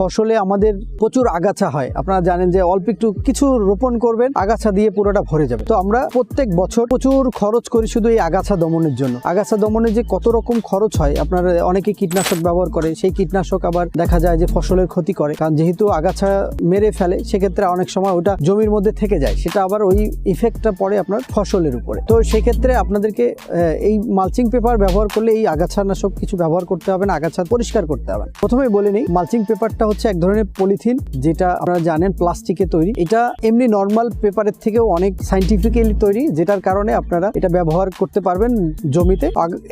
ফসলে আমাদের প্রচুর আগাছা হয়। আপনারা জানেন যে অল্প একটু কিছু রোপণ করবেন, আগাছা দিয়ে পুরোটা ভরে যাবে। তো আমরা প্রত্যেক বছর প্রচুর খরচ করি শুধু এই আগাছা দমনের জন্য। আগাছা দমনে যে কত রকম খরচ হয়, আপনারা অনেকে কীটনাশক ব্যবহার করে, সেই কীটনাশক আবার দেখা যায় যে ফসলের ক্ষতি করে, কারণ যেহেতু আগাছা মেরে ফেলে সেক্ষেত্রে অনেক সময় ওটা জমির মধ্যে থেকে যায়, সেটা আবার ওই ইফেক্টটা পড়ে আপনার ফসলের উপরে। তো সেক্ষেত্রে আপনাদেরকে এই মালচিং পেপার ব্যবহার করলে এই আগাছানাশক কিছু ব্যবহার করতে হবে না, আগাছা পরিষ্কার করতে হবে। প্রথমেই বলে নেই, মালচিং পেপারটা হচ্ছে এক ধরনের পলিথিন, যেটা আপনারা জানেন প্লাস্টিকে তৈরি। এটা এমনি নর্মাল পেপারের থেকেও অনেক সাইন্টিফিক্যালি তৈরি, যেটার কারণে আপনারা এটা ব্যবহার করতে পারবেন জমিতে।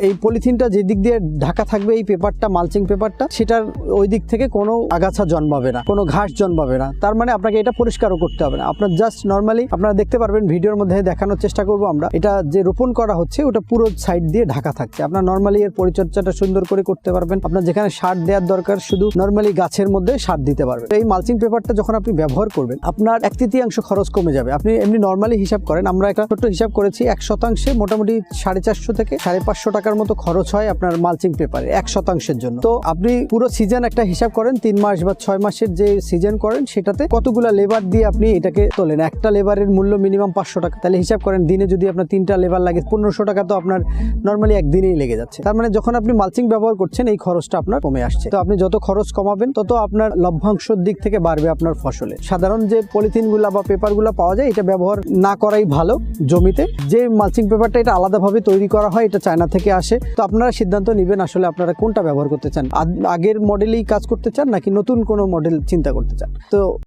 এই পলিথিনটা যে দিক দিয়ে ঢাকা থাকবে এই পেপারটা, মালচিং পেপারটা, সেটার ওই দিক থেকে কোনো আগাছা জন্মাবে না, কোনো ঘাস জন্মাবে না। তার মানে আপনাকে এটা পরিষ্কারও করতে হবে না, আপনার জাস্ট নর্মালি আপনারা দেখতে পারবেন, ভিডিওর মধ্যে দেখানোর চেষ্টা করবো আমরা। এটা যে রোপণ করা হচ্ছে ওটা পুরো সাইড দিয়ে ঢাকা থাকছে। আপনার নর্মালি এর পরিচর্যাটা সুন্দর করে করতে পারবেন। আপনার যেখানে সার দেওয়ার দরকার শুধু নর্মালি গাছের মধ্যে সার দিতে পারবেন। এই মালচিং পেপারটা যখন আপনি ব্যবহার করবেন, আপনার 1/3 খরচ কমে যাবে। আপনি এমনি নর্মালি হিসাব করেন, আমরা একটা ছোট্ট হিসাব করেছি, 1% মোটামুটি 450 থেকে 550 টাকার মতো খরচ হয় আপনার মালচিং পেপারে 1%-এর জন্য। তো আপনি পুরো সিজন একটা হিসাব করেন, 3 মাস বা 6 মাসের যে সিজন করেন, সেটাতে কতগুলা লেবার দিয়ে আপনি এটাকে তোলেন। একটা লেবারের মূল্য মিনিমাম 500 টাকা, তাহলে হিসাব করেন দিনে যদি আপনার 3টা লেবার লাগে 1500 টাকা তো আপনার নর্মালি একদিনেই লেগে যাচ্ছে। তার মানে যখন আপনি মালচিং ব্যবহার করছেন এই খরচটা আপনার কমে আসছে। তো আপনি যত খরচ কমাবেন তত আপনার লভ্যাংশের দিক থেকে বাড়বে আপনার ফসলে। সাধারণ যে পলিথিনগুলা বা পেপারগুলা পাওয়া যায়, এটা ব্যবহার না করাই ভালো জমিতে। যে মালচিং পেপারটা এটা আলাদাভাবে তৈরি করা হয়, এটা চায়না থেকে আসে। তো আপনারা সিদ্ধান্ত নেবেন আসলে আপনারা কোনটা ব্যবহার করতে চান, আগের মডেলেই কাজ করতে চান নাকি নতুন কোনো মডেল চিন্তা করতে চান। তো